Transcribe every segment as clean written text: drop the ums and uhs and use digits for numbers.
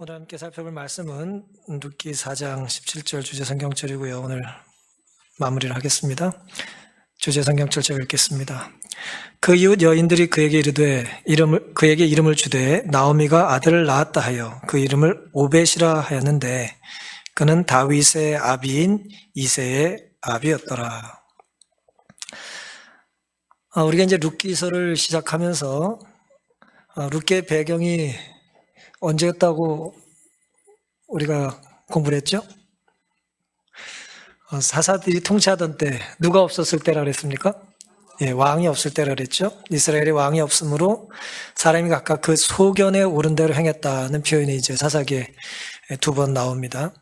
오늘 함께 살펴볼 말씀은 룻기 4장 17절 주제 성경절이고요. 오늘 마무리를 하겠습니다. 주제 성경절 제가 읽겠습니다. 그 이웃 여인들이 그에게 이름을 주되 나오미가 아들을 낳았다 하여 그 이름을 오벳이라 하였는데 그는 다윗의 아비인 이새의 아비였더라. 우리가 이제 룻기서를 시작하면서 룻기의 배경이 언제였다고 우리가 공부를 했죠? 사사들이 통치하던 때 누가 없었을 때라 그랬습니까? 왕이 없을 때라 그랬죠. 이스라엘에 왕이 없으므로 사람이 각각 그 소견에 오른 대로 행했다는 표현이 이제 사사기에 2번 나옵니다.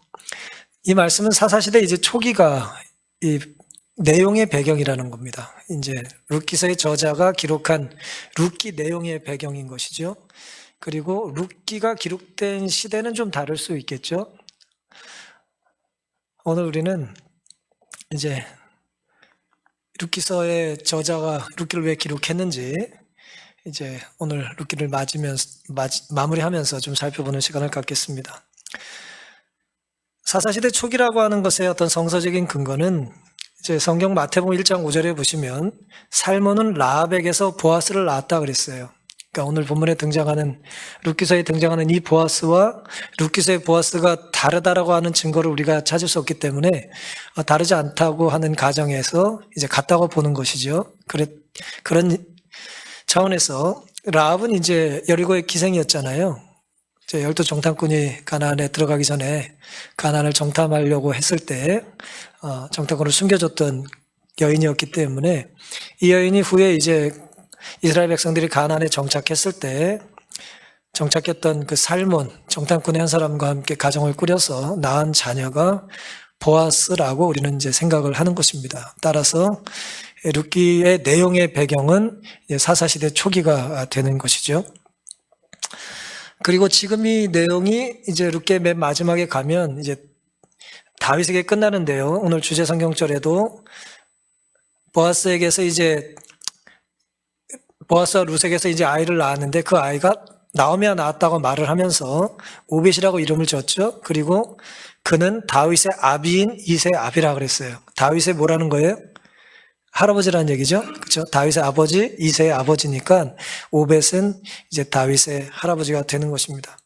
이 말씀은 사사시대 이제 초기가 이 내용의 배경이라는 겁니다. 이제 룻기서의 저자가 기록한 룻기 내용의 배경인 것이죠. 그리고 룻기가 기록된 시대는 좀 다를 수 있겠죠. 오늘 우리는 이제 룻기서의 저자가 룻기를 왜 기록했는지 이제 오늘 룻기를 마무리하면서 좀 살펴보는 시간을 갖겠습니다. 사사시대 초기라고 하는 것의 어떤 성서적인 근거는 이제 성경 마태복음 1장 5절에 보시면 살몬은 라합에게서 보아스를 낳았다 그랬어요. 그러니까 오늘 본문에 등장하는 룻기서에 등장하는 이 보아스와 룻기서의 보아스가 다르다라고 하는 증거를 우리가 찾을 수 없기 때문에 다르지 않다고 하는 가정에서 이제 같다고 보는 것이죠. 그런 차원에서 라합은 이제 여리고의 기생이었잖아요. 이제 12 정탐꾼이 가나안에 들어가기 전에 가나안을 정탐하려고 했을 때 정탐꾼을 숨겨줬던 여인이었기 때문에 이 여인이 후에 이제 이스라엘 백성들이 가나안에 정착했을 때 정착했던 그 살몬 정탐꾼의 한 사람과 함께 가정을 꾸려서 낳은 자녀가 보아스라고 우리는 이제 생각을 하는 것입니다. 따라서 룻기의 내용의 배경은 사사시대 초기가 되는 것이죠. 그리고 지금 이 내용이 이제 룻기의 맨 마지막에 가면 이제 다윗에게 끝나는데요. 오늘 주제 성경절에도 보아스에게서 이제 보아스와 룻에게서 이제 아이를 낳았는데 그 아이가 나오미가 낳았다고 말을 하면서 오벳이라고 이름을 지었죠. 그리고 그는 다윗의 아비인 이새의 아비라 그랬어요. 다윗의 뭐라는 거예요? 할아버지라는 얘기죠. 그렇죠? 다윗의 아버지, 이새의 아버지니까 오벳은 이제 다윗의 할아버지가 되는 것입니다.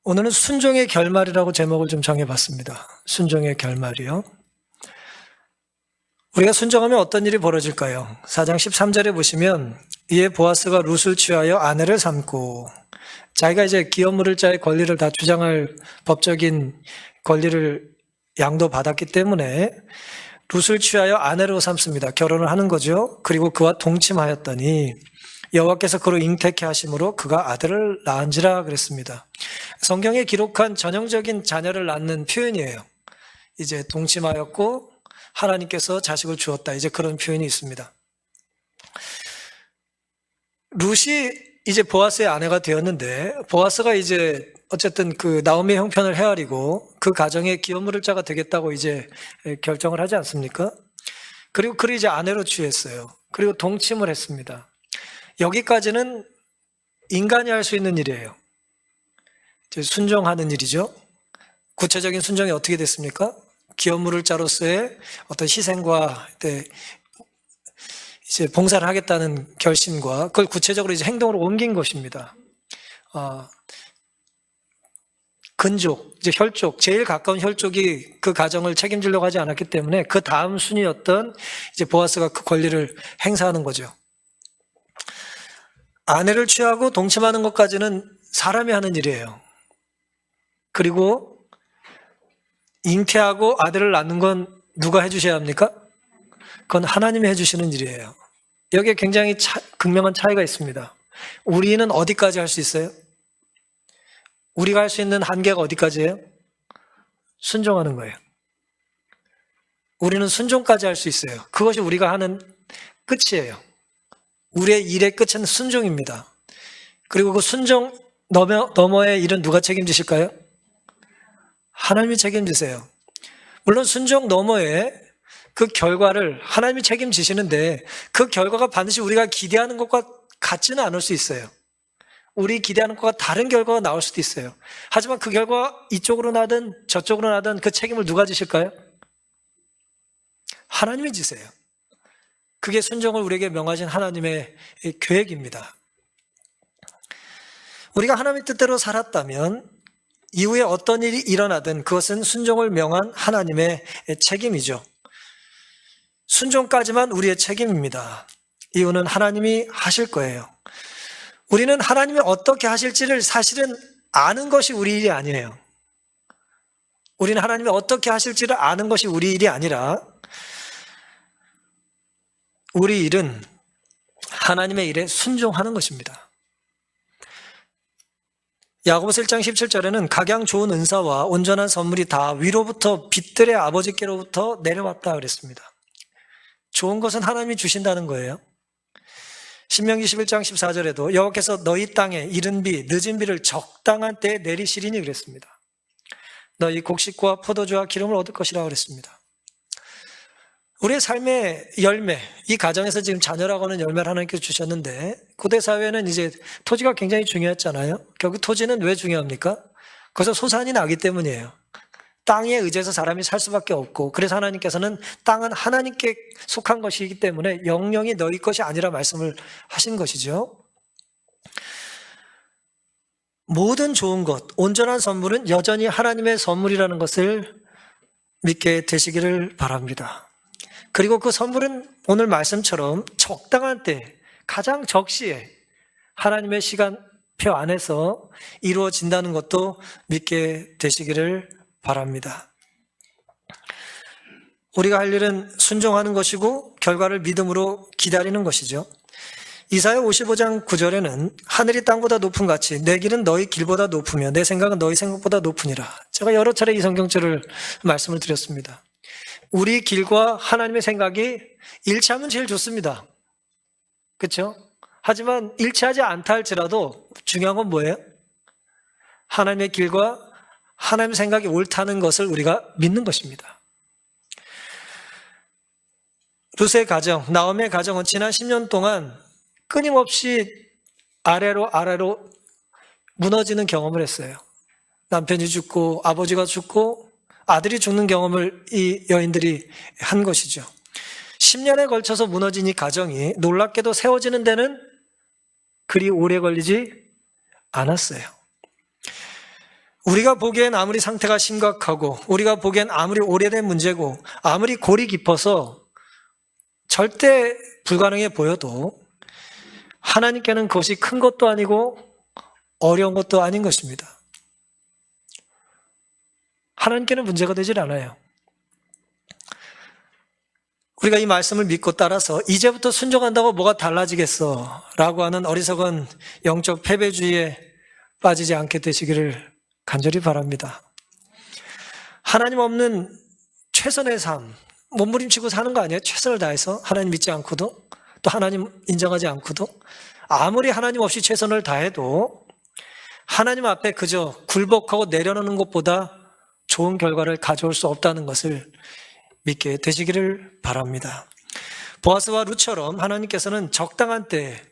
오늘은 순종의 결말이라고 제목을 좀 정해봤습니다. 순종의 결말이요. 우리가 순종하면 어떤 일이 벌어질까요? 4장 13절에 보시면 이에 보아스가 룻을 취하여 아내를 삼고 자기가 이제 기업 물을 자의 권리를 다 주장할 법적인 권리를 양도받았기 때문에 룻을 취하여 아내로 삼습니다. 결혼을 하는 거죠. 그리고 그와 동침하였더니 여호와께서 그로 잉태케 하심으로 그가 아들을 낳은지라 그랬습니다. 성경에 기록한 전형적인 자녀를 낳는 표현이에요. 이제 동침하였고 하나님께서 자식을 주었다. 이제 그런 표현이 있습니다. 룻이 이제 보아스의 아내가 되었는데 보아스가 이제 어쨌든 그 나오미의 형편을 헤아리고 그 가정에 기업 물을 자가 되겠다고 이제 결정을 하지 않습니까? 그리고 그를 이제 아내로 취했어요. 그리고 동침을 했습니다. 여기까지는 인간이 할 수 있는 일이에요. 이제 순종하는 일이죠. 구체적인 순종이 어떻게 됐습니까? 기업 물을 자로서의 어떤 희생과 이제 봉사를 하겠다는 결심과 그걸 구체적으로 이제 행동으로 옮긴 것입니다. 근족, 이제 혈족, 제일 가까운 혈족이 그 가정을 책임지려고 하지 않았기 때문에 그 다음 순위였던 이제 보아스가 그 권리를 행사하는 거죠. 아내를 취하고 동침하는 것까지는 사람이 하는 일이에요. 그리고 잉태하고 아들을 낳는 건 누가 해주셔야 합니까? 그건 하나님이 해주시는 일이에요. 여기에 굉장히 극명한 차이가 있습니다. 우리는 어디까지 할 수 있어요? 우리가 할 수 있는 한계가 어디까지예요? 순종하는 거예요. 우리는 순종까지 할 수 있어요. 그것이 우리가 하는 끝이에요. 우리의 일의 끝은 순종입니다. 그리고 그 순종 너머의 일은 누가 책임지실까요? 하나님이 책임지세요. 물론 순종 너머에 그 결과를 하나님이 책임지시는데 그 결과가 반드시 우리가 기대하는 것과 같지는 않을 수 있어요. 우리 기대하는 것과 다른 결과가 나올 수도 있어요. 하지만 그 결과 이쪽으로 나든 저쪽으로 나든 그 책임을 누가 지실까요? 하나님이 지세요. 그게 순종을 우리에게 명하신 하나님의 계획입니다. 우리가 하나님의 뜻대로 살았다면 이후에 어떤 일이 일어나든 그것은 순종을 명한 하나님의 책임이죠. 순종까지만 우리의 책임입니다. 이유는 하나님이 하실 거예요. 우리는 하나님이 어떻게 하실지를 사실은 아는 것이 우리 일이 아니에요. 우리는 하나님이 어떻게 하실지를 아는 것이 우리 일이 아니라 우리 일은 하나님의 일에 순종하는 것입니다. 야고보서 1장 17절에는 각양 좋은 은사와 온전한 선물이 다 위로부터 빛들의 아버지께로부터 내려왔다 그랬습니다. 좋은 것은 하나님이 주신다는 거예요. 신명기 11장 14절에도 여호와께서 너희 땅에 이른 비 늦은 비를 적당한 때에 내리시리니 그랬습니다. 너희 곡식과 포도주와 기름을 얻을 것이라고 그랬습니다. 우리의 삶의 열매, 이 가정에서 지금 자녀라고 하는 열매를 하나님께서 주셨는데 고대 사회는 이제 토지가 굉장히 중요했잖아요. 결국 토지는 왜 중요합니까? 거기서 소산이 나기 때문이에요. 땅에 의지해서 사람이 살 수밖에 없고, 그래서 하나님께서는 땅은 하나님께 속한 것이기 때문에 영영이 너희 것이 아니라 말씀을 하신 것이죠. 모든 좋은 것, 온전한 선물은 여전히 하나님의 선물이라는 것을 믿게 되시기를 바랍니다. 그리고 그 선물은 오늘 말씀처럼 적당한 때, 가장 적시에 하나님의 시간표 안에서 이루어진다는 것도 믿게 되시기를 바랍니다. 우리가 할 일은 순종하는 것이고 결과를 믿음으로 기다리는 것이죠. 이사야 55장 9절에는 하늘이 땅보다 높은 같이 내 길은 너희 길보다 높으며 내 생각은 너희 생각보다 높으니라. 제가 여러 차례 이 성경절을 말씀을 드렸습니다. 우리 길과 하나님의 생각이 일치하면 제일 좋습니다. 그렇죠? 하지만 일치하지 않다 할지라도 중요한 건 뭐예요? 하나님의 길과 하나님의 생각이 옳다는 것을 우리가 믿는 것입니다. 룻의 가정, 나오미의 가정은 지난 10년 동안 끊임없이 아래로 무너지는 경험을 했어요. 남편이 죽고 아버지가 죽고 아들이 죽는 경험을 이 여인들이 한 것이죠. 10년에 걸쳐서 무너진 이 가정이 놀랍게도 세워지는 데는 그리 오래 걸리지 않았어요. 우리가 보기엔 아무리 상태가 심각하고 우리가 보기엔 아무리 오래된 문제고 아무리 골이 깊어서 절대 불가능해 보여도 하나님께는 그것이 큰 것도 아니고 어려운 것도 아닌 것입니다. 하나님께는 문제가 되질 않아요. 우리가 이 말씀을 믿고 따라서 이제부터 순종한다고 뭐가 달라지겠어 라고 하는 어리석은 영적 패배주의에 빠지지 않게 되시기를 간절히 바랍니다. 하나님 없는 최선의 삶, 몸부림치고 사는 거 아니에요? 최선을 다해서 하나님 믿지 않고도 또 하나님 인정하지 않고도 아무리 하나님 없이 최선을 다해도 하나님 앞에 그저 굴복하고 내려놓는 것보다 좋은 결과를 가져올 수 없다는 것을 믿게 되시기를 바랍니다. 보아스와 룻처럼 하나님께서는 적당한 때에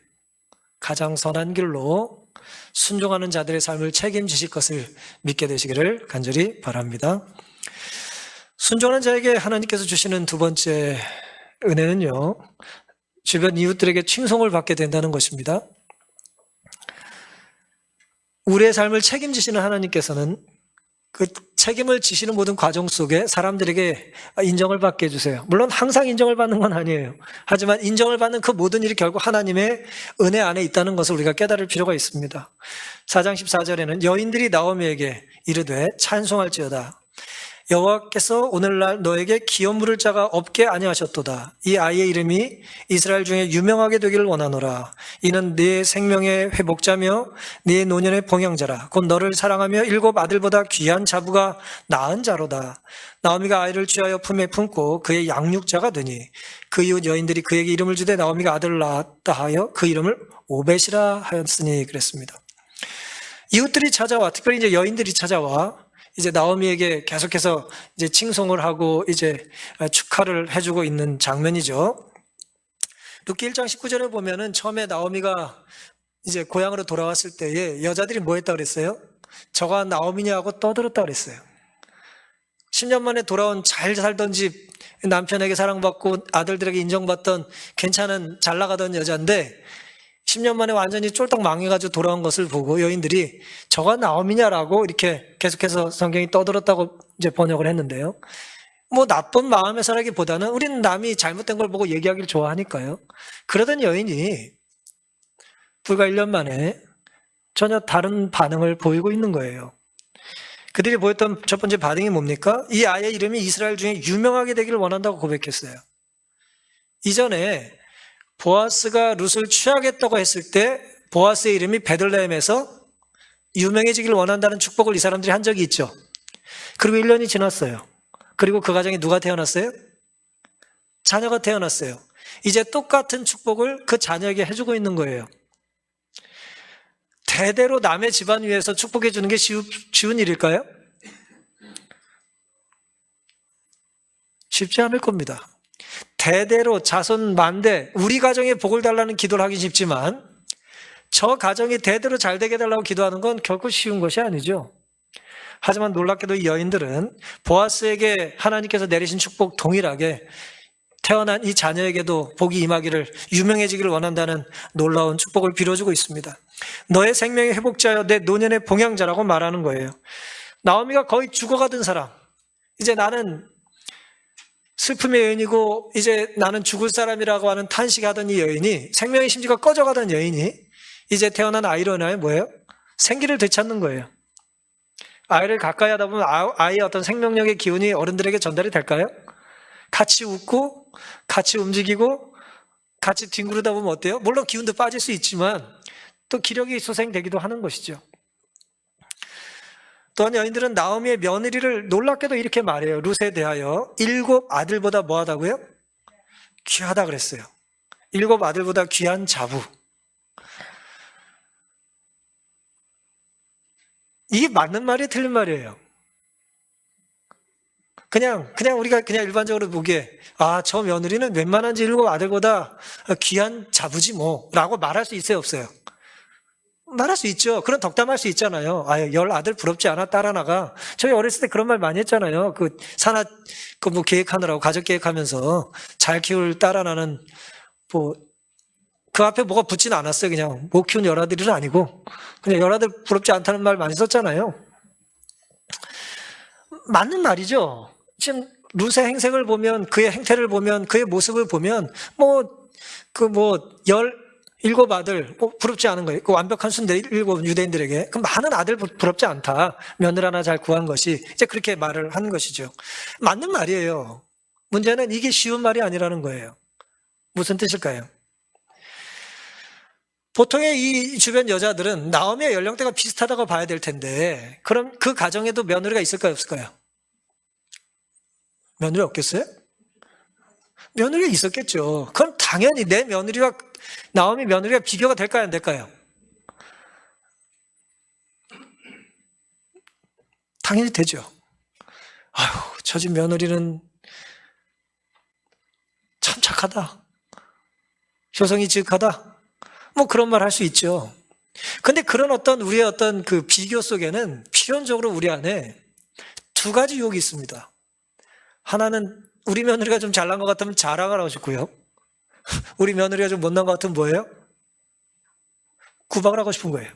가장 선한 길로 순종하는 자들의 삶을 책임지실 것을 믿게 되시기를 간절히 바랍니다. 순종하는 자에게 하나님께서 주시는 두 번째 은혜는요, 주변 이웃들에게 칭송을 받게 된다는 것입니다. 우리의 삶을 책임지시는 하나님께서는 그 책임을 지시는 모든 과정 속에 사람들에게 인정을 받게 해주세요. 물론 항상 인정을 받는 건 아니에요. 하지만 인정을 받는 그 모든 일이 결국 하나님의 은혜 안에 있다는 것을 우리가 깨달을 필요가 있습니다. 4장 14절에는 여인들이 나오미에게 이르되 찬송할지어다. 여호와께서 오늘날 너에게 기업 물을 자가 없게 아니하셨도다. 이 아이의 이름이 이스라엘 중에 유명하게 되기를 원하노라. 이는 네 생명의 회복자며 네 노년의 봉양자라. 곧 너를 사랑하며 7 아들보다 귀한 자부가 낳은 자로다. 나오미가 아이를 취하여 품에 품고 그의 양육자가 되니 그 이웃 여인들이 그에게 이름을 주되 나오미가 아들을 낳았다 하여 그 이름을 오벳이라 하였으니 그랬습니다. 이웃들이 찾아와, 특별히 이제 여인들이 찾아와 이제 나오미에게 계속해서 이제 칭송을 하고 이제 축하를 해주고 있는 장면이죠. 룻기 1장 19절에 보면은 처음에 나오미가 이제 고향으로 돌아왔을 때에 여자들이 뭐 했다고 그랬어요? 저가 나오미냐고 떠들었다고 그랬어요. 10년 만에 돌아온 잘 살던 집, 남편에게 사랑받고 아들들에게 인정받던 괜찮은 잘 나가던 여자인데 10년 만에 완전히 쫄딱 망해가지고 돌아온 것을 보고 여인들이 저가 나오미냐라고 이렇게 계속해서 성경이 떠들었다고 이제 번역을 했는데요. 뭐 나쁜 마음의 사라기보다는 우리는 남이 잘못된 걸 보고 얘기하기를 좋아하니까요. 그러던 여인이 불과 1년 만에 전혀 다른 반응을 보이고 있는 거예요. 그들이 보였던 첫 번째 반응이 뭡니까? 이 아이의 이름이 이스라엘 중에 유명하게 되기를 원한다고 고백했어요. 이전에 보아스가 룻을 취하겠다고 했을 때 보아스의 이름이 베들레헴에서 유명해지기를 원한다는 축복을 이 사람들이 한 적이 있죠. 그리고 1년이 지났어요. 그리고 그 가정에 누가 태어났어요? 자녀가 태어났어요. 이제 똑같은 축복을 그 자녀에게 해주고 있는 거예요. 대대로 남의 집안 위에서 축복해 주는 게 쉬운 일일까요? 쉽지 않을 겁니다. 대대로 자손 만대 우리 가정에 복을 달라는 기도를 하긴 쉽지만 저 가정이 대대로 잘 되게 해달라고 기도하는 건 결코 쉬운 것이 아니죠. 하지만 놀랍게도 이 여인들은 보아스에게 하나님께서 내리신 축복 동일하게 태어난 이 자녀에게도 복이 임하기를 유명해지기를 원한다는 놀라운 축복을 빌어주고 있습니다. 너의 생명의 회복자여 내 노년의 봉양자라고 말하는 거예요. 나오미가 거의 죽어가던 사람, 이제 나는 슬픔의 여인이고 이제 나는 죽을 사람이라고 하는 탄식하던 이 여인이, 생명의 심지가 꺼져가던 여인이 이제 태어난 아이로 인하여 뭐예요? 생기를 되찾는 거예요. 아이를 가까이 하다 보면 아이의 어떤 생명력의 기운이 어른들에게 전달이 될까요? 같이 웃고 같이 움직이고 같이 뒹구르다 보면 어때요? 물론 기운도 빠질 수 있지만 또 기력이 소생되기도 하는 것이죠. 또한 여인들은 나오미의 며느리를 놀랍게도 이렇게 말해요. 룻에 대하여 7 아들보다 뭐하다고요? 귀하다 그랬어요. 7 아들보다 귀한 자부. 이게 맞는 말이에요, 틀린 말이에요? 그냥 우리가 그냥 일반적으로 보기에 저 며느리는 웬만한지 7 아들보다 귀한 자부지 뭐 라고 말할 수 있어요, 없어요? 말할 수 있죠. 그런 덕담할 수 있잖아요. 10 아들 부럽지 않아 딸 하나가. 저희 어렸을 때 그런 말 많이 했잖아요. 뭐 계획하느라고 가족 계획하면서 잘 키울 딸 하나는 그 앞에 뭐가 붙지는 않았어요. 그냥 못 키운 10 아들은 아니고 그냥 10 아들 부럽지 않다는 말 많이 썼잖아요. 맞는 말이죠. 지금 룻의 행색을 보면, 그의 행태를 보면, 그의 모습을 보면 17 아들 부럽지 않은 거예요. 그 완벽한 순대 7 유대인들에게 그 많은 아들 부럽지 않다. 며느리 하나 잘 구한 것이 이제 그렇게 말을 하는 것이죠. 맞는 말이에요. 문제는 이게 쉬운 말이 아니라는 거예요. 무슨 뜻일까요? 보통의 이 주변 여자들은 나오미의 연령대가 비슷하다고 봐야 될 텐데 그럼 그 가정에도 며느리가 있을까요, 없을까요? 며느리 없겠어요? 며느리가 있었겠죠. 그럼 당연히 내 며느리와 나오미 며느리가 비교가 될까요, 안 될까요? 당연히 되죠. 저 집 며느리는 참 착하다. 효성이 지극하다. 뭐 그런 말 할 수 있죠. 근데 그런 우리의 어떤 그 비교 속에는 필연적으로 우리 안에 2 가지 유혹이 있습니다. 하나는 우리 며느리가 좀 잘난 것 같으면 자랑을 하고 싶고요. 우리 며느리가 좀 못난 것 같으면 뭐예요? 구박을 하고 싶은 거예요.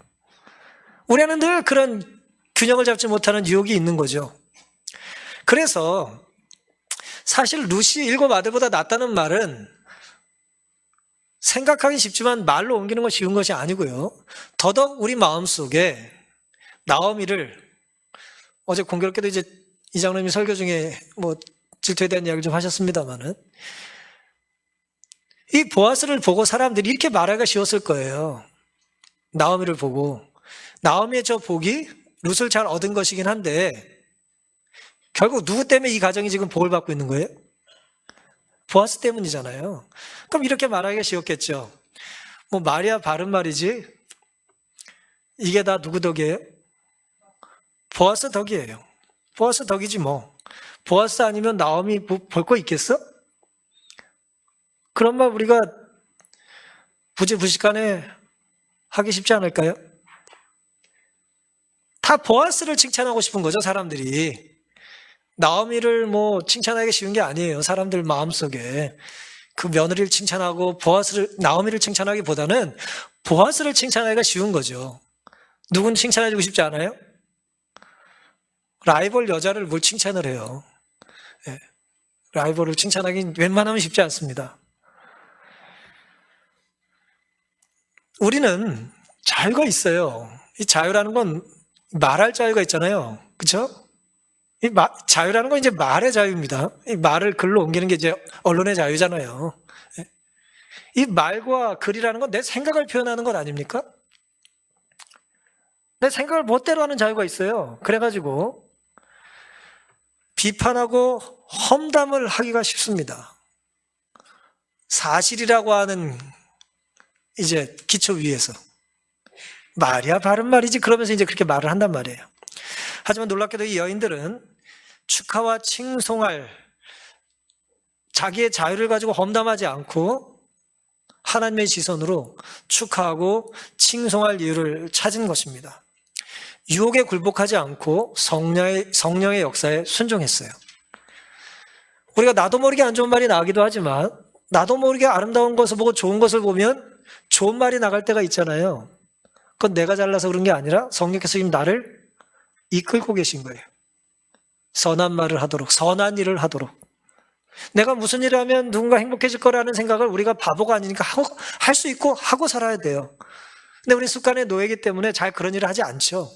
우리는 늘 그런 균형을 잡지 못하는 유혹이 있는 거죠. 그래서 사실 룻이 7 아들보다 낫다는 말은 생각하기 쉽지만 말로 옮기는 건 쉬운 것이 아니고요. 더더욱 우리 마음속에 나오미를, 어제 공교롭게도 이제 이장로님이 설교 중에 질투에 대한 이야기를 좀 하셨습니다만은, 이 보아스를 보고 사람들이 이렇게 말하기가 쉬웠을 거예요. 나오미를 보고. 나오미의 저 복이 룻을 잘 얻은 것이긴 한데 결국 누구 때문에 이 가정이 지금 복을 받고 있는 거예요? 보아스 때문이잖아요. 그럼 이렇게 말하기가 쉬웠겠죠. 말이야 바른 말이지 이게 다 누구 덕이에요? 보아스 덕이에요. 보아스 덕이지 뭐. 보아스 아니면 나오미 볼 거 있겠어? 그런 말 우리가 부지부식간에 하기 쉽지 않을까요? 다 보아스를 칭찬하고 싶은 거죠, 사람들이. 나오미를 뭐 칭찬하기 쉬운 게 아니에요. 사람들 마음속에 그 며느리를 칭찬하고 나오미를 칭찬하기보다는 보아스를 칭찬하기가 쉬운 거죠. 누군 칭찬해주고 싶지 않아요? 라이벌 여자를 뭘 칭찬을 해요. 예, 라이벌을 칭찬하긴 웬만하면 쉽지 않습니다. 우리는 자유가 있어요. 이 자유라는 건 말할 자유가 있잖아요. 그렇죠? 자유라는 건 이제 말의 자유입니다. 이 말을 글로 옮기는 게 이제 언론의 자유잖아요. 예. 이 말과 글이라는 건 내 생각을 표현하는 것 아닙니까? 내 생각을 멋대로 하는 자유가 있어요. 그래가지고 비판하고 험담을 하기가 쉽습니다. 사실이라고 하는 이제 기초 위에서 말이야 바른 말이지 그러면서 이제 그렇게 말을 한단 말이에요. 하지만 놀랍게도 이 여인들은 축하와 칭송할 자기의 자유를 가지고 험담하지 않고 하나님의 시선으로 축하하고 칭송할 이유를 찾은 것입니다. 유혹에 굴복하지 않고 성령의 역사에 순종했어요. 우리가 나도 모르게 안 좋은 말이 나가기도 하지만 나도 모르게 아름다운 것을 보고 좋은 것을 보면 좋은 말이 나갈 때가 있잖아요. 그건 내가 잘나서 그런 게 아니라 성령께서 지금 나를 이끌고 계신 거예요. 선한 말을 하도록, 선한 일을 하도록. 내가 무슨 일을 하면 누군가 행복해질 거라는 생각을 우리가 바보가 아니니까 할 수 있고 하고 살아야 돼요. 근데 우리 습관의 노예이기 때문에 잘 그런 일을 하지 않죠.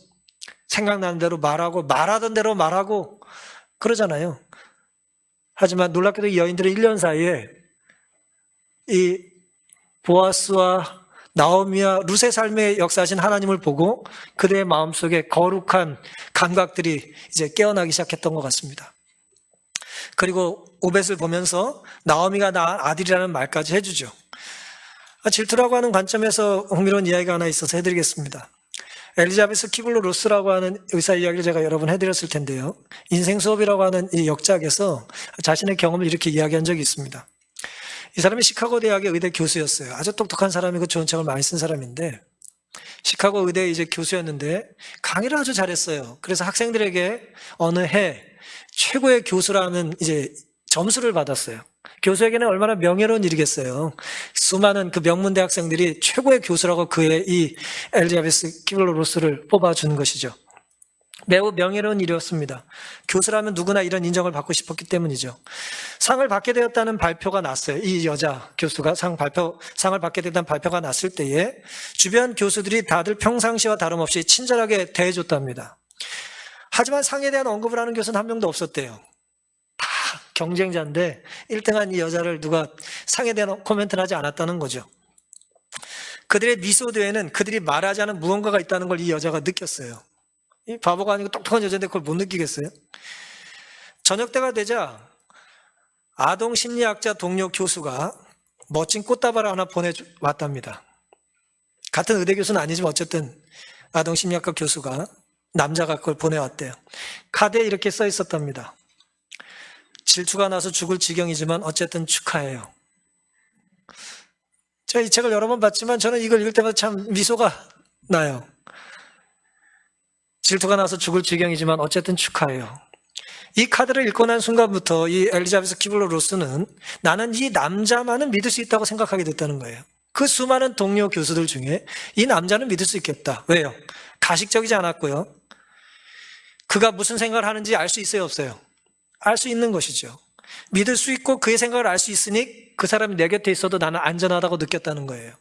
생각나는 대로 말하고 말하던 대로 말하고 그러잖아요. 하지만 놀랍게도 이 여인들은 1년 사이에 이 보아스와 나오미와 룻의 삶에 역사하신 하나님을 보고 그들의 마음속에 거룩한 감각들이 이제 깨어나기 시작했던 것 같습니다. 그리고 오벳을 보면서 나오미가 낳은 아들이라는 말까지 해주죠. 질투라고 하는 관점에서 흥미로운 이야기가 하나 있어서 해드리겠습니다. 엘리자베스 키블로 로스라고 하는 의사 이야기를 제가 여러 번 해드렸을 텐데요. 인생 수업이라고 하는 이 역작에서 자신의 경험을 이렇게 이야기한 적이 있습니다. 이 사람이 시카고 대학의 의대 교수였어요. 아주 똑똑한 사람이고 좋은 책을 많이 쓴 사람인데 시카고 의대 이제 교수였는데 강의를 아주 잘했어요. 그래서 학생들에게 어느 해 최고의 교수라는 이제 점수를 받았어요. 교수에게는 얼마나 명예로운 일이겠어요. 수많은 그 명문대 학생들이 최고의 교수라고 그의 이 엘리자베스 키블로 로스를 뽑아주는 것이죠. 매우 명예로운 일이었습니다. 교수라면 누구나 이런 인정을 받고 싶었기 때문이죠. 상을 받게 되었다는 발표가 났어요. 이 여자 교수가 상을 받게 됐다는 발표가 났을 때에 주변 교수들이 다들 평상시와 다름없이 친절하게 대해줬답니다. 하지만 상에 대한 언급을 하는 교수는 한 명도 없었대요. 다 경쟁자인데 1등한 이 여자를 누가 상에 대한 코멘트를 하지 않았다는 거죠. 그들의 미소대에는 그들이 말하지 않은 무언가가 있다는 걸 이 여자가 느꼈어요. 이 바보가 아니고 똑똑한 여자인데 그걸 못 느끼겠어요? 저녁 때가 되자 아동 심리학자 동료 교수가 멋진 꽃다발을 하나 보내왔답니다. 같은 의대 교수는 아니지만 어쨌든 아동 심리학과 교수가 남자가 그걸 보내왔대요. 카드에 이렇게 써 있었답니다. 질투가 나서 죽을 지경이지만 어쨌든 축하해요. 제가 이 책을 여러 번 봤지만 저는 이걸 읽을 때마다 참 미소가 나요. 질투가 나서 죽을 지경이지만 어쨌든 축하해요. 이 카드를 읽고 난 순간부터 이 엘리자베스 키블로 로스는 나는 이 남자만은 믿을 수 있다고 생각하게 됐다는 거예요. 그 수많은 동료 교수들 중에 이 남자는 믿을 수 있겠다. 왜요? 가식적이지 않았고요. 그가 무슨 생각을 하는지 알 수 있어요, 없어요? 알 수 있는 것이죠. 믿을 수 있고 그의 생각을 알 수 있으니 그 사람이 내 곁에 있어도 나는 안전하다고 느꼈다는 거예요.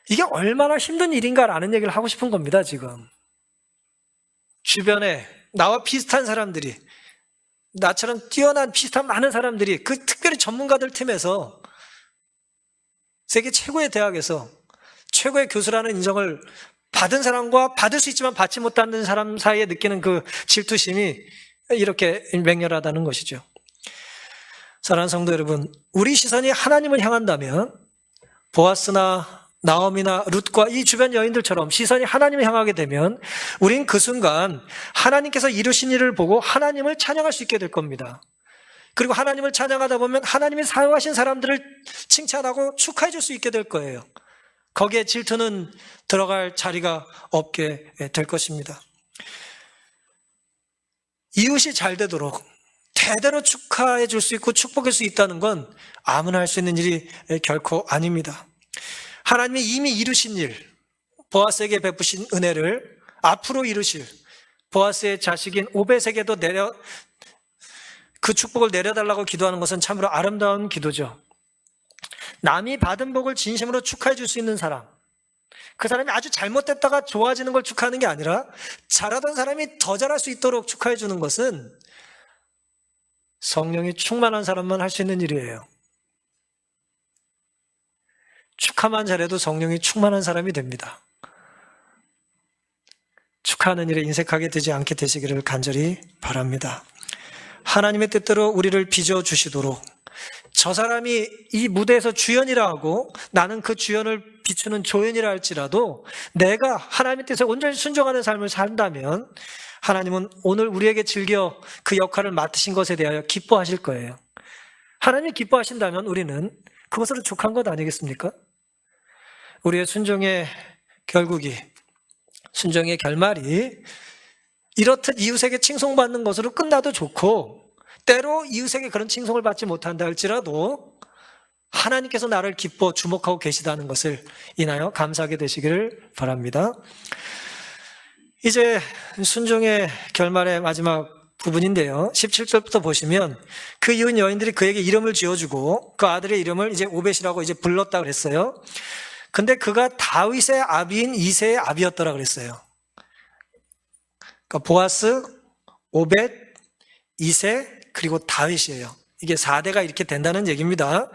이게 얼마나 힘든 일인가라는 얘기를 하고 싶은 겁니다, 지금. 주변에 나와 비슷한 사람들이, 나처럼 뛰어난 비슷한 많은 사람들이 그 특별히 전문가들 팀에서 세계 최고의 대학에서 최고의 교수라는 인정을 받은 사람과 받을 수 있지만 받지 못하는 사람 사이에 느끼는 그 질투심이 이렇게 맹렬하다는 것이죠. 사랑하는 성도 여러분, 우리 시선이 하나님을 향한다면 보아스나 나오미나 룻과 이 주변 여인들처럼 시선이 하나님을 향하게 되면 우린 그 순간 하나님께서 이루신 일을 보고 하나님을 찬양할 수 있게 될 겁니다. 그리고 하나님을 찬양하다 보면 하나님이 사용하신 사람들을 칭찬하고 축하해 줄 수 있게 될 거예요. 거기에 질투는 들어갈 자리가 없게 될 것입니다. 이웃이 잘 되도록 대대로 축하해 줄 수 있고 축복할 수 있다는 건 아무나 할 수 있는 일이 결코 아닙니다. 하나님이 이미 이루신 일, 보아스에게 베푸신 은혜를 앞으로 이루실 보아스의 자식인 오벳에게도 그 축복을 내려달라고 기도하는 것은 참으로 아름다운 기도죠. 남이 받은 복을 진심으로 축하해 줄 수 있는 사람, 그 사람이 아주 잘못됐다가 좋아지는 걸 축하하는 게 아니라 잘하던 사람이 더 잘할 수 있도록 축하해 주는 것은 성령이 충만한 사람만 할 수 있는 일이에요. 축하만 잘해도 성령이 충만한 사람이 됩니다. 축하하는 일에 인색하게 되지 않게 되시기를 간절히 바랍니다. 하나님의 뜻대로 우리를 빚어주시도록, 저 사람이 이 무대에서 주연이라 하고 나는 그 주연을 비추는 조연이라 할지라도 내가 하나님의 뜻에 온전히 순종하는 삶을 산다면 하나님은 오늘 우리에게 즐겨 그 역할을 맡으신 것에 대하여 기뻐하실 거예요. 하나님이 기뻐하신다면 우리는 그것으로 족한 것 아니겠습니까? 우리의 순종의 결국이, 순종의 결말이 이렇듯 이웃에게 칭송받는 것으로 끝나도 좋고, 때로 이웃에게 그런 칭송을 받지 못한다 할지라도 하나님께서 나를 기뻐 주목하고 계시다는 것을 인하여 감사하게 되시기를 바랍니다. 이제 순종의 결말의 마지막 부분인데요, 17절부터 보시면 그 이웃 여인들이 그에게 이름을 지어주고 그 아들의 이름을 이제 오벳이라고 이제 불렀다 그랬어요. 근데 그가 다윗의 아비인 이새의 아비였더라 그랬어요. 그러니까 보아스, 오벳, 이새, 그리고 다윗이에요. 이게 4대가 이렇게 된다는 얘기입니다.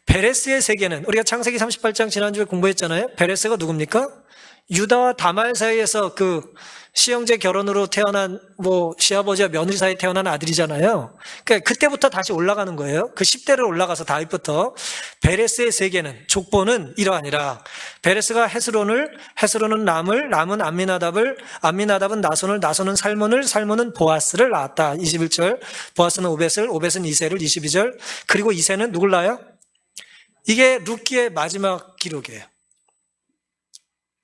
베레스의 세계는 우리가 창세기 38장 지난주에 공부했잖아요. 베레스가 누굽니까? 유다와 다말 사이에서 그 시형제 결혼으로 태어난 시아버지와 며느리 사이에 태어난 아들이잖아요. 그러니까 그때부터 다시 올라가는 거예요. 그 10대를 올라가서 다윗부터. 베레스의 세계는, 족보는 이러하니라. 베레스가 헤스론은 람을, 람은 암미나답을, 암미나답은 나손을, 나손은 살몬을, 살몬은 보아스를 낳았다. 21절. 보아스는 오벳을, 오벳은 이새를. 22절. 그리고 이새는 누굴 낳아요? 이게 룻기의 마지막 기록이에요.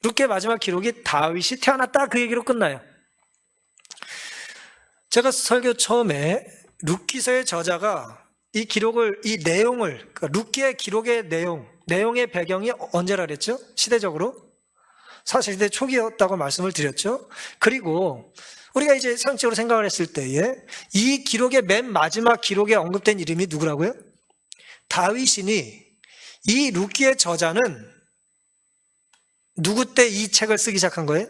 룻기의 마지막 기록이 다윗이 태어났다, 그 얘기로 끝나요. 제가 설교 처음에 룻기서의 저자가 이 기록을, 이 내용을, 그러니까 룻기의 기록의 내용의 배경이 언제라 그랬죠? 시대적으로 사실시대 초기였다고 말씀을 드렸죠. 그리고 우리가 이제 상식적으로 생각을 했을 때에 이 기록의 맨 마지막 기록에 언급된 이름이 누구라고요? 다윗이니 이 룻기의 저자는 누구 때 이 책을 쓰기 시작한 거예요?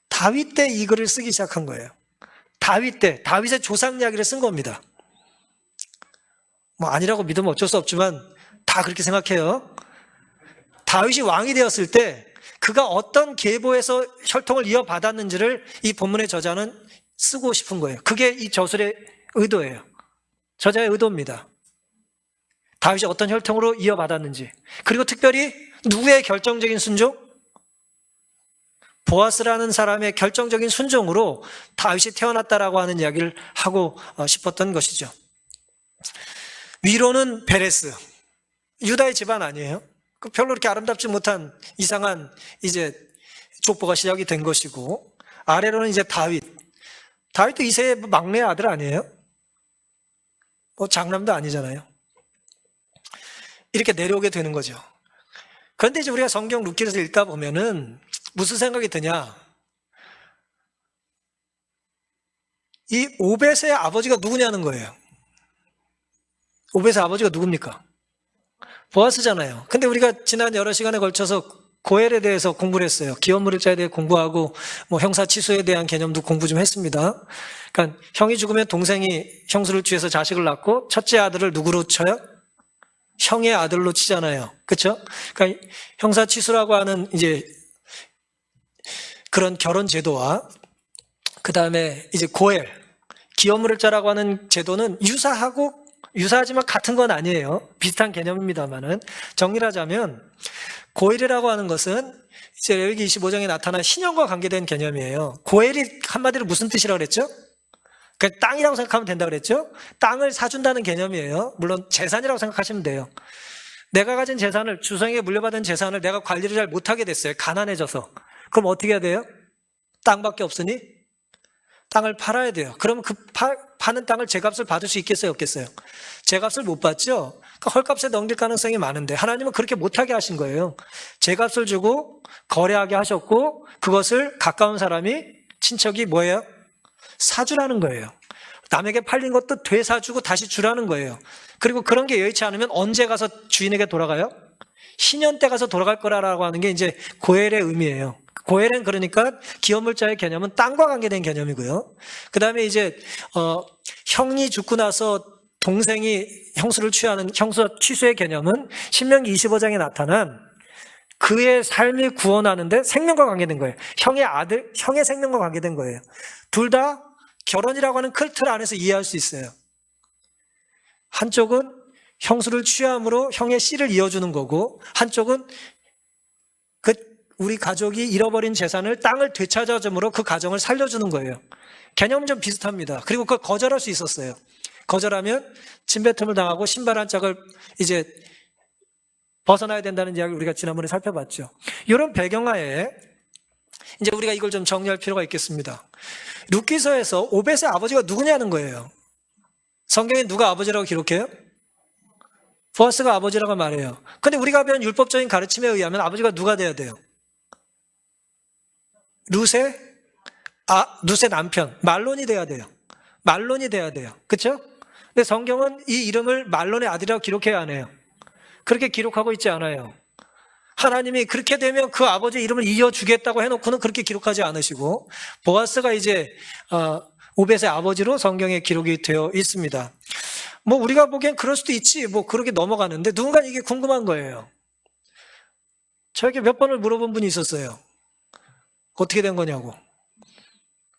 다윗 때 이 글을 쓰기 시작한 거예요. 다윗 때, 다윗의 조상 이야기를 쓴 겁니다. 아니라고 믿으면 어쩔 수 없지만 다 그렇게 생각해요. 다윗이 왕이 되었을 때 그가 어떤 계보에서 혈통을 이어받았는지를 이 본문의 저자는 쓰고 싶은 거예요. 그게 이 저술의 의도예요. 저자의 의도입니다. 다윗이 어떤 혈통으로 이어받았는지, 그리고 특별히 누구의 결정적인 순종? 보아스라는 사람의 결정적인 순종으로 다윗이 태어났다라고 하는 이야기를 하고 싶었던 것이죠. 위로는 베레스, 유다의 집안 아니에요? 별로 그렇게 아름답지 못한 이상한 이제 족보가 시작이 된 것이고, 아래로는 이제 다윗도 이새의 막내 아들 아니에요? 장남도 아니잖아요. 이렇게 내려오게 되는 거죠. 그런데 이제 우리가 성경 룻기에서 읽다 보면은 무슨 생각이 드냐? 이 오벳의 아버지가 누구냐는 거예요. 오벳의 아버지가 누굽니까? 보아스잖아요. 근데 우리가 지난 여러 시간에 걸쳐서 고엘에 대해서 공부를 했어요. 기업무력자에 대해 공부하고 형사치수에 대한 개념도 공부 좀 했습니다. 그러니까 형이 죽으면 동생이 형수를 취해서 자식을 낳고 첫째 아들을 누구로 쳐요? 형의 아들로 치잖아요. 그렇죠? 그러니까 형사치수라고 하는 이제 그런 결혼 제도와 그다음에 이제 고엘, 기업무력자라고 하는 제도는 유사하지만 같은 건 아니에요. 비슷한 개념입니다만은 정리를 하자면 고엘이라고 하는 것은 이제 레위기 25장에 나타난 신령과 관계된 개념이에요. 고엘이 한마디로 무슨 뜻이라고 그랬죠? 그냥 땅이라고 생각하면 된다 그랬죠? 땅을 사준다는 개념이에요. 물론 재산이라고 생각하시면 돼요. 내가 가진 재산을, 주성에게 물려받은 재산을 내가 관리를 잘 못하게 됐어요. 가난해져서. 그럼 어떻게 해야 돼요? 땅밖에 없으니 땅을 팔아야 돼요. 그러면 그 파는 땅을 제값을 받을 수 있겠어요, 없겠어요? 제값을 못 받죠? 그러니까 헐값에 넘길 가능성이 많은데 하나님은 그렇게 못하게 하신 거예요. 제값을 주고 거래하게 하셨고 그것을 가까운 사람이, 친척이 뭐예요? 사주라는 거예요. 남에게 팔린 것도 되사주고 다시 주라는 거예요. 그리고 그런 게 여의치 않으면 언제 가서 주인에게 돌아가요? 신년 때 가서 돌아갈 거라고 하는 게 이제 고엘의 의미예요. 고엘은 그러니까 기업물자의 개념은 땅과 관계된 개념이고요. 그 다음에 이제 형이 죽고 나서 동생이 형수를 취하는 형수 취수의 개념은 신명기 25장에 나타난 그의 삶이 구원하는데 생명과 관계된 거예요. 형의 아들, 형의 생명과 관계된 거예요. 둘 다 결혼이라고 하는 큰 틀 안에서 이해할 수 있어요. 한쪽은 형수를 취함으로 형의 씨를 이어주는 거고, 한쪽은 우리 가족이 잃어버린 재산을 땅을 되찾아줌으로 그 가정을 살려주는 거예요. 개념은 좀 비슷합니다. 그리고 그걸 거절할 수 있었어요. 거절하면 침뱉음을 당하고 신발 한 짝을 이제 벗어나야 된다는 이야기를 우리가 지난번에 살펴봤죠. 이런 배경하에 이제 우리가 이걸 좀 정리할 필요가 있겠습니다. 룻기서에서 오벳의 아버지가 누구냐는 거예요. 성경에 누가 아버지라고 기록해요? 보아스가 아버지라고 말해요. 근데 우리가 배운 율법적인 가르침에 의하면 아버지가 누가 돼야 돼요? 룻의 남편, 말론이 돼야 돼요. 말론이 돼야 돼요. 그렇죠? 근데 성경은 이 이름을 말론의 아들이라고 기록해야 하네요. 그렇게 기록하고 있지 않아요. 하나님이 그렇게 되면 그 아버지 이름을 이어주겠다고 해놓고는 그렇게 기록하지 않으시고, 보아스가 이제 오벳의 아버지로 성경에 기록이 되어 있습니다. 뭐 우리가 보기엔 그럴 수도 있지, 뭐 그렇게 넘어가는데 누군가 이게 궁금한 거예요. 저에게 몇 번을 물어본 분이 있었어요. 어떻게 된 거냐고.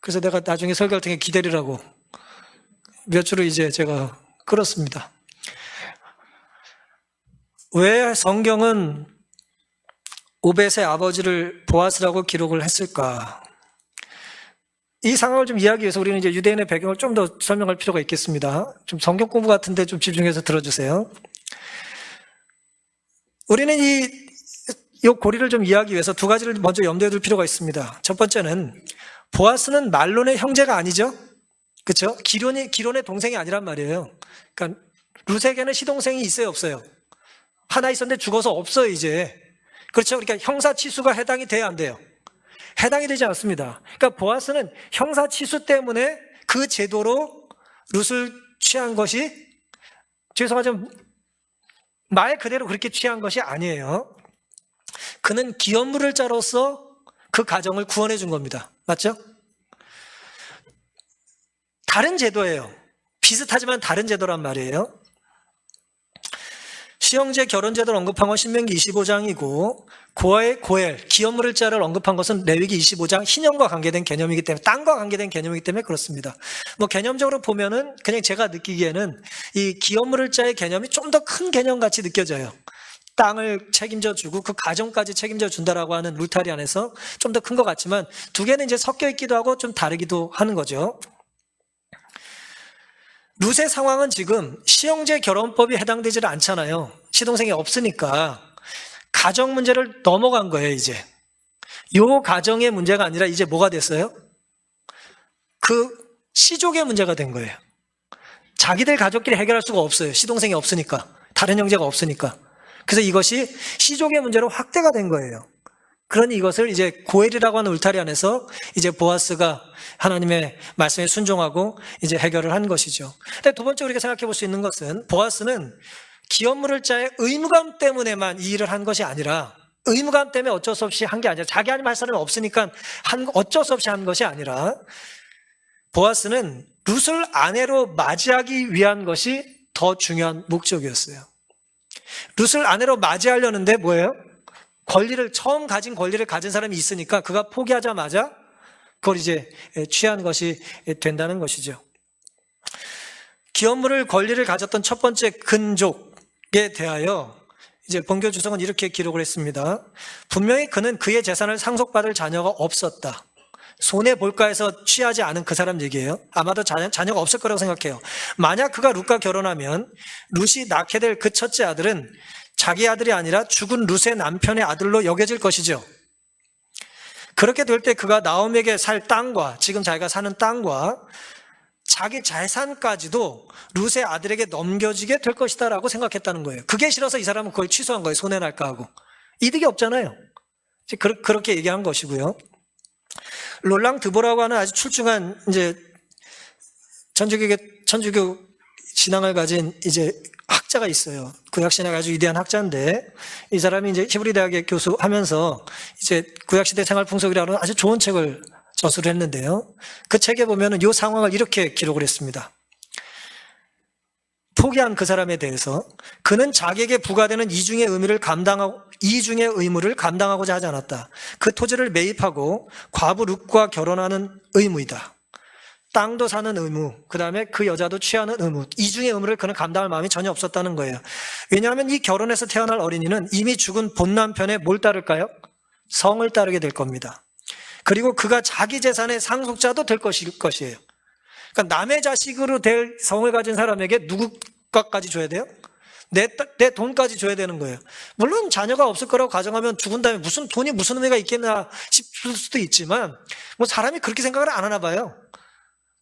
그래서 내가 나중에 설교할 때에 기다리라고 몇 주를 이제 제가 끌었습니다. 왜 성경은 오벳의 아버지를 보아스라고 기록을 했을까? 이 상황을 좀 이해하기 위해서 우리는 이제 유대인의 배경을 좀 더 설명할 필요가 있겠습니다. 좀 성경 공부 같은데 좀 집중해서 들어주세요. 우리는 이 고리를 좀 이해하기 위해서 두 가지를 먼저 염두에 둘 필요가 있습니다. 첫 번째는 보아스는 말론의 형제가 아니죠. 그렇죠? 기론의 동생이 아니란 말이에요. 그러니까 룻에게는 시동생이 있어요, 없어요? 하나 있었는데 죽어서 없어요, 이제. 그렇죠? 그러니까 형사치수가 해당이 돼야 안 돼요? 해당이 되지 않습니다. 그러니까 보아스는 형사치수 때문에 그 제도로 룻을 취한 것이, 죄송하지만 말 그대로 그렇게 취한 것이 아니에요. 그는 기업물을 자로서 그 가정을 구원해 준 겁니다. 맞죠? 다른 제도예요. 비슷하지만 다른 제도란 말이에요. 시형제 결혼제도를 언급한 건 신명기 25장이고 고엘, 기업물을 자를 언급한 것은 레위기 25장 신형과 관계된 개념이기 때문에, 땅과 관계된 개념이기 때문에 그렇습니다. 뭐 개념적으로 보면은 그냥 제가 느끼기에는 이 기업물을 자의 개념이 좀 더 큰 개념같이 느껴져요. 땅을 책임져 주고 그 가정까지 책임져 준다라고 하는 울타리 안에서 좀 더 큰 것 같지만 두 개는 이제 섞여 있기도 하고 좀 다르기도 하는 거죠. 룻의 상황은 지금 시형제 결혼법이 해당되지를 않잖아요. 시동생이 없으니까 가정 문제를 넘어간 거예요, 이제. 요 가정의 문제가 아니라 이제 뭐가 됐어요? 그 시족의 문제가 된 거예요. 자기들 가족끼리 해결할 수가 없어요. 시동생이 없으니까. 다른 형제가 없으니까. 그래서 이것이 시족의 문제로 확대가 된 거예요. 그러니 이것을 이제 고엘이라고 하는 울타리 안에서 이제 보아스가 하나님의 말씀에 순종하고 이제 해결을 한 것이죠. 근데 두 번째 우리가 생각해 볼 수 있는 것은 보아스는 기업물을 자의 의무감 때문에만 이 일을 한 것이 아니라, 의무감 때문에 어쩔 수 없이 한 게 아니라, 자기 아니면 할 사람이 없으니까 어쩔 수 없이 한 것이 아니라, 보아스는 룻을 아내로 맞이하기 위한 것이 더 중요한 목적이었어요. 룻을 아내로 맞이하려는데 뭐예요? 처음 가진 권리를 가진 사람이 있으니까 그가 포기하자마자 그걸 이제 취한 것이 된다는 것이죠. 기업물을 권리를 가졌던 첫 번째 근족에 대하여 이제 본교 주석은 이렇게 기록을 했습니다. 분명히 그는 그의 재산을 상속받을 자녀가 없었다. 손해 볼까 해서 취하지 않은 그 사람 얘기예요. 아마도 자녀가 없을 거라고 생각해요. 만약 그가 룻과 결혼하면 룻이 낳게 될 그 첫째 아들은 자기 아들이 아니라 죽은 룻의 남편의 아들로 여겨질 것이죠. 그렇게 될 때 그가 나오미에게 살 땅과 지금 자기가 사는 땅과 자기 재산까지도 룻의 아들에게 넘겨지게 될 것이다 라고 생각했다는 거예요. 그게 싫어서 이 사람은 그걸 취소한 거예요. 손해날까 하고. 이득이 없잖아요. 그렇게 얘기한 것이고요. 롤랑 드보라고 하는 아주 출중한 이제 천주교 신앙을 가진 이제 학자가 있어요. 구약신학 아주 위대한 학자인데 이 사람이 이제 히브리 대학에 교수하면서 이제 구약시대 생활풍속이라는 아주 좋은 책을 저술을 했는데요. 그 책에 보면은 이 상황을 이렇게 기록을 했습니다. 포기한 그 사람에 대해서 그는 자기에게 부과되는 이중의 의무를 감당하고자 하지 않았다. 그 토지를 매입하고 과부 룻과 결혼하는 의무이다. 땅도 사는 의무, 그 다음에 그 여자도 취하는 의무, 이중의 의무를 그는 감당할 마음이 전혀 없었다는 거예요. 왜냐하면 이 결혼해서 태어날 어린이는 이미 죽은 본 남편의 뭘 따를까요? 성을 따르게 될 겁니다. 그리고 그가 자기 재산의 상속자도 될 것이에요. 그러니까 남의 자식으로 될 성을 가진 사람에게 누구 것까지 줘야 돼요? 내 돈까지 줘야 되는 거예요. 물론 자녀가 없을 거라고 가정하면 죽은 다음에 무슨 돈이 무슨 의미가 있겠나 싶을 수도 있지만 뭐 사람이 그렇게 생각을 안 하나 봐요.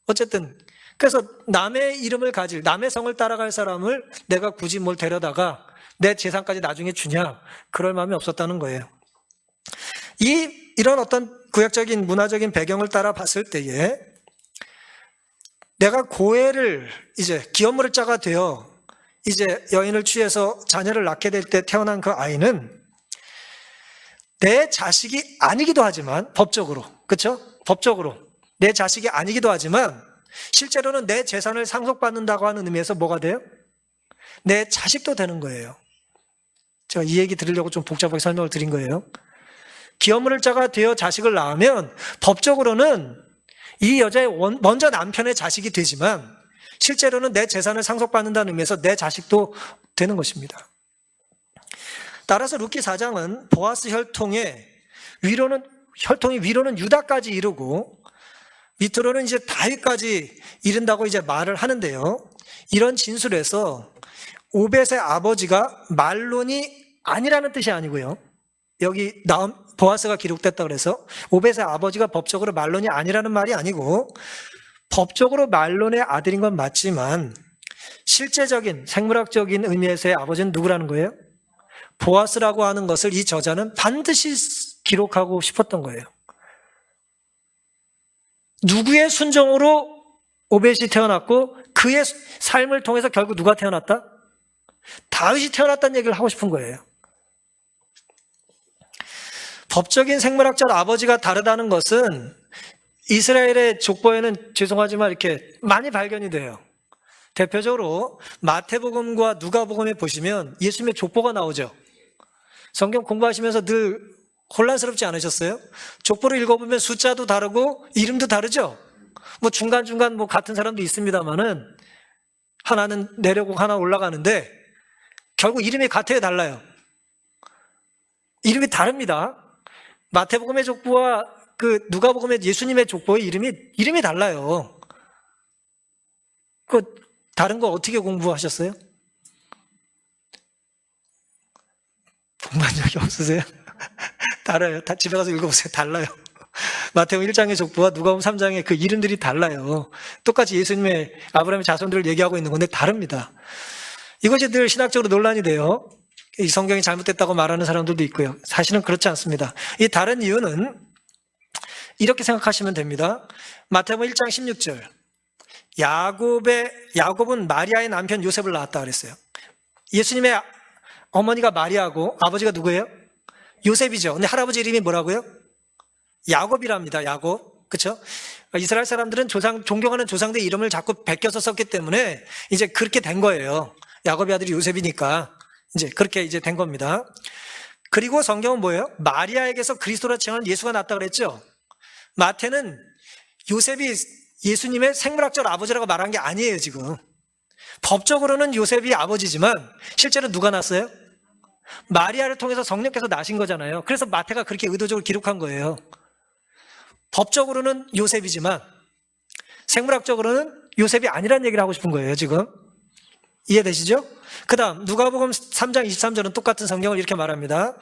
어쨌든 그래서 남의 이름을 가질 남의 성을 따라갈 사람을 내가 굳이 뭘 데려다가 내 재산까지 나중에 주냐 그럴 마음이 없었다는 거예요. 이런 어떤 구약적인 문화적인 배경을 따라 봤을 때에 내가 고애를 이제 기업물을 자가 되어 이제 여인을 취해서 자녀를 낳게 될 때 태어난 그 아이는 내 자식이 아니기도 하지만 법적으로 그렇죠? 법적으로 내 자식이 아니기도 하지만 실제로는 내 재산을 상속받는다고 하는 의미에서 뭐가 돼요? 내 자식도 되는 거예요. 제가 이 얘기 들으려고 좀 복잡하게 설명을 드린 거예요. 기업물을 자가 되어 자식을 낳으면 법적으로는 이 여자의 먼저 남편의 자식이 되지만 실제로는 내 재산을 상속받는다는 의미에서 내 자식도 되는 것입니다. 따라서 룻기 4장은 보아스 혈통이 위로는 유다까지 이르고 밑으로는 이제 다윗까지 이른다고 이제 말을 하는데요. 이런 진술에서 오벳의 아버지가 말론이 아니라는 뜻이 아니고요. 여기 보아스가 기록됐다 그래서 오벳의 아버지가 법적으로 말론이 아니라는 말이 아니고 법적으로 말론의 아들인 건 맞지만 실제적인 생물학적인 의미에서의 아버지는 누구라는 거예요? 보아스라고 하는 것을 이 저자는 반드시 기록하고 싶었던 거예요. 누구의 순종으로 오벳이 태어났고 그의 삶을 통해서 결국 누가 태어났다? 다윗이 태어났다는 얘기를 하고 싶은 거예요. 법적인 생물학적 아버지가 다르다는 것은 이스라엘의 족보에는 죄송하지만 이렇게 많이 발견이 돼요. 대표적으로 마태복음과 누가복음에 보시면 예수님의 족보가 나오죠. 성경 공부하시면서 늘 혼란스럽지 않으셨어요? 족보를 읽어보면 숫자도 다르고 이름도 다르죠? 뭐 중간중간 뭐 같은 사람도 있습니다만은 하나는 내려고 하나 올라가는데 결국 이름이 같아요, 달라요? 이름이 다릅니다. 마태복음의 족보와 그 누가복음의 예수님의 족보의 이름이 달라요. 그 다른 거 어떻게 공부하셨어요? 공부한 적이 없으세요? 달라요. 집에 가서 읽어보세요. 달라요. 마태복음 1장의 족보와 누가복음 3장의 그 이름들이 달라요. 똑같이 예수님의 아브라함의 자손들을 얘기하고 있는 건데 다릅니다. 이것이 늘 신학적으로 논란이 돼요. 이 성경이 잘못됐다고 말하는 사람들도 있고요. 사실은 그렇지 않습니다. 이 다른 이유는 이렇게 생각하시면 됩니다. 마태복음 1장 16절. 야곱은 마리아의 남편 요셉을 낳았다 그랬어요. 예수님의 어머니가 마리아고 아버지가 누구예요? 요셉이죠. 근데 할아버지 이름이 뭐라고요? 야곱이랍니다. 야곱. 그렇죠? 이스라엘 사람들은 존경하는 조상들 이름을 자꾸 베껴서 썼기 때문에 이제 그렇게 된 거예요. 야곱의 아들이 요셉이니까 이제 그렇게 이제 된 겁니다. 그리고 성경은 뭐예요? 마리아에게서 그리스도라 칭하는 예수가 났다 그랬죠. 마태는 요셉이 예수님의 생물학적 아버지라고 말한 게 아니에요, 지금. 법적으로는 요셉이 아버지지만 실제로 누가 낳았어요? 마리아를 통해서 성령께서 나신 거잖아요. 그래서 마태가 그렇게 의도적으로 기록한 거예요. 법적으로는 요셉이지만 생물학적으로는 요셉이 아니라는 얘기를 하고 싶은 거예요, 지금. 이해되시죠? 그 다음 누가복음 3장 23절은 똑같은 성경을 이렇게 말합니다.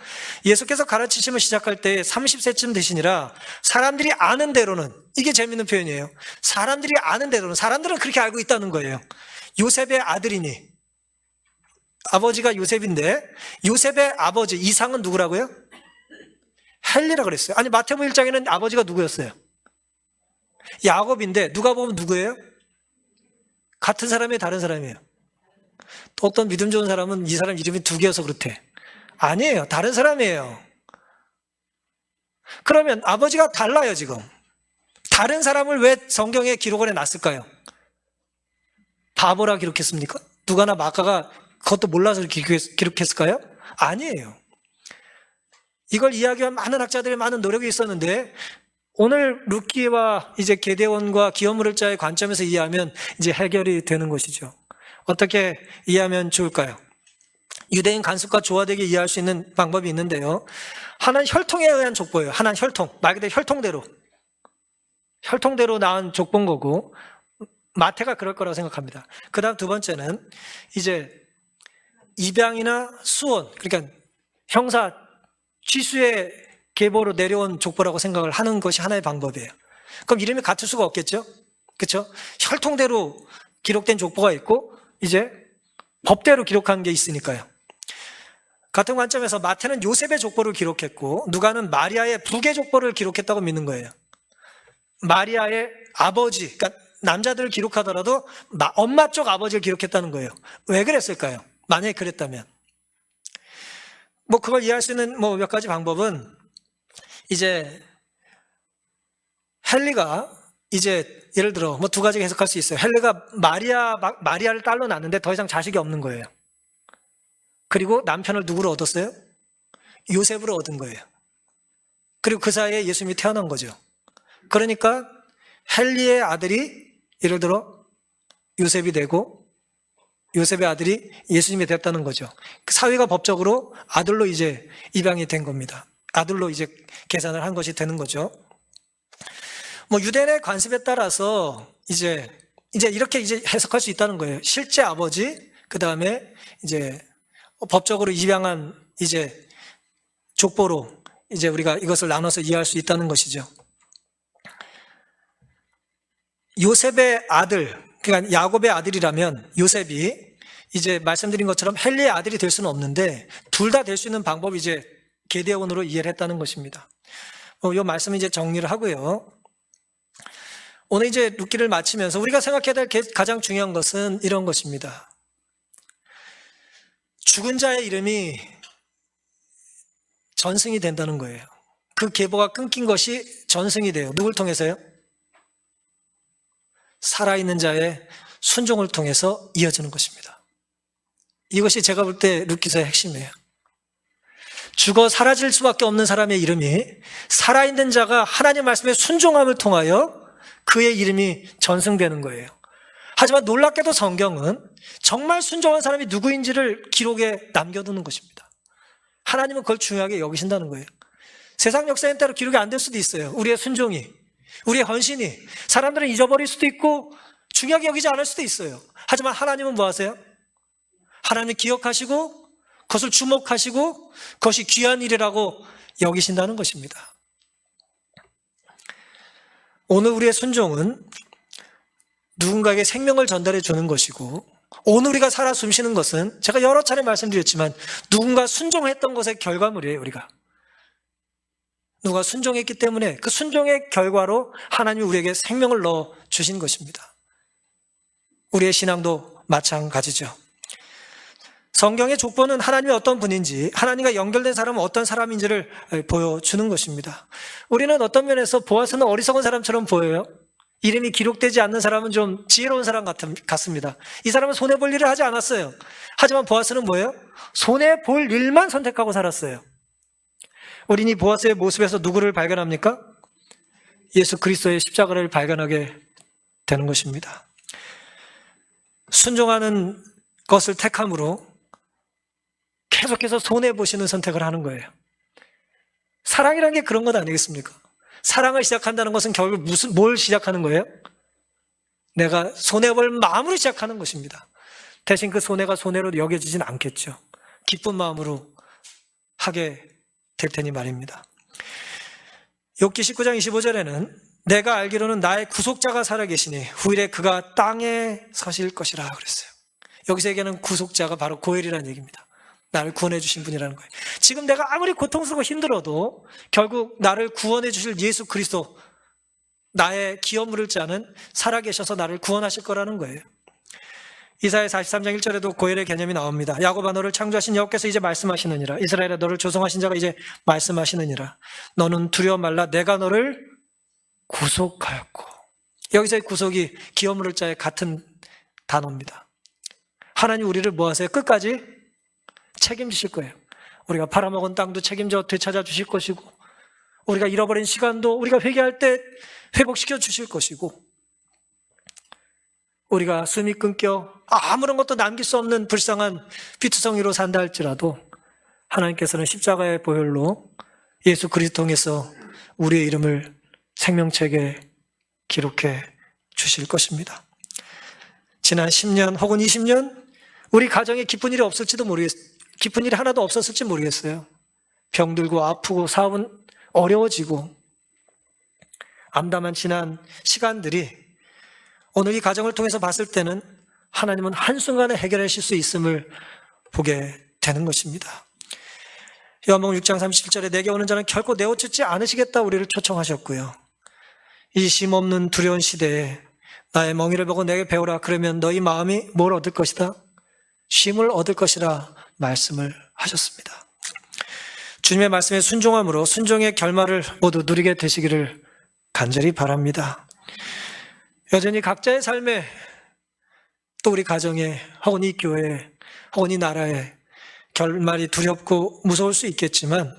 예수께서 가르치심을 시작할 때 30세쯤 되시니라 사람들이 아는 대로는, 이게 재밌는 표현이에요. 사람들이 아는 대로는, 사람들은 그렇게 알고 있다는 거예요. 요셉의 아들이니, 아버지가 요셉인데 요셉의 아버지 이상은 누구라고요? 헬리라 그랬어요. 아니 마태복음 1장에는 아버지가 누구였어요? 야곱인데 누가 보면 누구예요? 같은 사람이에요, 다른 사람이에요? 또 어떤 믿음 좋은 사람은 이 사람 이름이 두 개여서 그렇대. 아니에요, 다른 사람이에요. 그러면 아버지가 달라요. 지금 다른 사람을 왜 성경에 기록을 해놨을까요? 바보라 기록했습니까? 누가나 마가가 그것도 몰라서 기록했을까요? 아니에요. 이걸 이야기한 많은 학자들의 많은 노력이 있었는데 오늘 루키와 이제 게데온과 기업물을자의 관점에서 이해하면 이제 해결이 되는 것이죠. 어떻게 이해하면 좋을까요? 유대인 간습과 조화되게 이해할 수 있는 방법이 있는데요. 하나는 혈통에 의한 족보예요. 하나는 혈통, 말 그대로 혈통대로 낳은 족보인 거고, 마태가 그럴 거라고 생각합니다. 그 다음 두 번째는 이제 입양이나 수원, 그러니까 형사 취수의 계보로 내려온 족보라고 생각을 하는 것이 하나의 방법이에요. 그럼 이름이 같을 수가 없겠죠? 그렇죠? 혈통대로 기록된 족보가 있고 이제 법대로 기록한 게 있으니까요. 같은 관점에서 마태는 요셉의 족보를 기록했고 누가는 마리아의 부계 족보를 기록했다고 믿는 거예요. 마리아의 아버지, 그러니까 남자들을 기록하더라도 엄마 쪽 아버지를 기록했다는 거예요. 왜 그랬을까요? 만약에 그랬다면 그걸 이해할 수 있는 몇 가지 방법은 이제 헨리가 이제 예를 들어 두 가지 해석할 수 있어요. 헨리가 마리아를 딸로 낳았는데 더 이상 자식이 없는 거예요. 그리고 남편을 누구로 얻었어요? 요셉으로 얻은 거예요. 그리고 그 사이에 예수님이 태어난 거죠. 그러니까 헨리의 아들이 예를 들어 요셉이 되고 요셉의 아들이 예수님이 됐다는 거죠. 사회가 법적으로 아들로 이제 입양이 된 겁니다. 아들로 이제 계산을 한 것이 되는 거죠. 유대인의 관습에 따라서 이제 이렇게 이제 해석할 수 있다는 거예요. 실제 아버지, 그 다음에 이제 법적으로 입양한 이제 족보로 이제 우리가 이것을 나눠서 이해할 수 있다는 것이죠. 요셉의 아들, 그러니까 야곱의 아들이라면 요셉이 이제 말씀드린 것처럼 헨리의 아들이 될 수는 없는데 둘 다 될 수 있는 방법이 이제 게데온으로 이해를 했다는 것입니다. 이 말씀 이제 정리를 하고요. 오늘 이제 룻기를 마치면서 우리가 생각해야 될 가장 중요한 것은 이런 것입니다. 죽은 자의 이름이 전승이 된다는 거예요. 그 계보가 끊긴 것이 전승이 돼요. 누굴 통해서요? 살아있는 자의 순종을 통해서 이어지는 것입니다. 이것이 제가 볼 때 룻기서의 핵심이에요. 죽어 사라질 수밖에 없는 사람의 이름이 살아있는 자가 하나님 말씀에 순종함을 통하여 그의 이름이 전승되는 거예요. 하지만 놀랍게도 성경은 정말 순종한 사람이 누구인지를 기록에 남겨두는 것입니다. 하나님은 그걸 중요하게 여기신다는 거예요. 세상 역사에 따라 기록이 안 될 수도 있어요. 우리의 순종이, 우리의 헌신이 사람들은 잊어버릴 수도 있고 중요하게 여기지 않을 수도 있어요. 하지만 하나님은 뭐 하세요? 하나님이 기억하시고 그것을 주목하시고 그것이 귀한 일이라고 여기신다는 것입니다. 오늘 우리의 순종은 누군가에게 생명을 전달해 주는 것이고 오늘 우리가 살아 숨쉬는 것은 제가 여러 차례 말씀드렸지만 누군가 순종했던 것의 결과물이에요. 누가 순종했기 때문에 그 순종의 결과로 하나님이 우리에게 생명을 넣어 주신 것입니다. 우리의 신앙도 마찬가지죠. 성경의 족보는 하나님이 어떤 분인지, 하나님과 연결된 사람은 어떤 사람인지를 보여주는 것입니다. 우리는 어떤 면에서 보아스는 어리석은 사람처럼 보여요. 이름이 기록되지 않는 사람은 좀 지혜로운 사람 같습니다. 이 사람은 손해볼 일을 하지 않았어요. 하지만 보아스는 뭐예요? 손해볼 일만 선택하고 살았어요. 우리는 이 보아스의 모습에서 누구를 발견합니까? 예수 그리스도의 십자가를 발견하게 되는 것입니다. 순종하는 것을 택함으로 계속해서 손해보시는 선택을 하는 거예요. 사랑이라는 게 그런 것 아니겠습니까? 사랑을 시작한다는 것은 결국 뭘 시작하는 거예요? 내가 손해볼 마음으로 시작하는 것입니다. 대신 그 손해가 손해로 여겨지진 않겠죠. 기쁜 마음으로 하게 될 테니 말입니다. 욥기 19장 25절에는 내가 알기로는 나의 구속자가 살아계시니 후일에 그가 땅에 서실 것이라 그랬어요. 여기서 얘기하는 구속자가 바로 고엘이라는 얘기입니다. 나를 구원해 주신 분이라는 거예요. 지금 내가 아무리 고통스럽고 힘들어도 결국 나를 구원해 주실 예수 그리스도, 나의 기업 물을 자는 살아계셔서 나를 구원하실 거라는 거예요. 이사야 43장 1절에도 고엘의 개념이 나옵니다. 야곱아 너를 창조하신 여호와께서 이제 말씀하시느니라. 이스라엘아 너를 조성하신 자가 이제 말씀하시느니라. 너는 두려워 말라. 내가 너를 구속하였고. 여기서의 구속이 기업 물을 자의 같은 단어입니다. 하나님 우리를 뭐 하세요? 끝까지 책임지실 거예요. 우리가 팔아먹은 땅도 책임져 되찾아 주실 것이고, 우리가 잃어버린 시간도 우리가 회개할 때 회복시켜 주실 것이고, 우리가 숨이 끊겨 아무런 것도 남길 수 없는 불쌍한 비투성이로 산다 할지라도 하나님께서는 십자가의 보혈로 예수 그리스도 통해서 우리의 이름을 생명책에 기록해 주실 것입니다. 지난 10년 혹은 20년 우리 가정에 기쁜 일이 없을지도 모르겠어요. 기쁜 일이 하나도 없었을지 모르겠어요. 병들고 아프고 사업은 어려워지고 암담한 지난 시간들이 오늘 이 가정을 통해서 봤을 때는 하나님은 한순간에 해결하실 수 있음을 보게 되는 것입니다. 요한복음 6장 37절에 내게 오는 자는 결코 내어쫓지 않으시겠다 우리를 초청하셨고요. 이 쉼없는 두려운 시대에 나의 멍에를 보고 내게 배우라. 그러면 너희 마음이 뭘 얻을 것이다? 쉼을 얻을 것이라 말씀을 하셨습니다. 주님의 말씀에 순종함으로 순종의 결말을 모두 누리게 되시기를 간절히 바랍니다. 여전히 각자의 삶에 또 우리 가정에 혹은 이 교회에 혹은 이 나라에 결말이 두렵고 무서울 수 있겠지만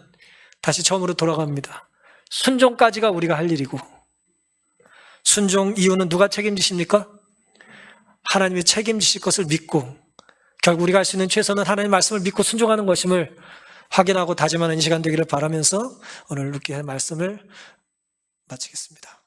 다시 처음으로 돌아갑니다. 순종까지가 우리가 할 일이고, 순종 이유는 누가 책임지십니까? 하나님이 책임지실 것을 믿고 결국 우리가 할 수 있는 최선은 하나님의 말씀을 믿고 순종하는 것임을 확인하고 다짐하는 이 시간 되기를 바라면서 오늘 룻기의 말씀을 마치겠습니다.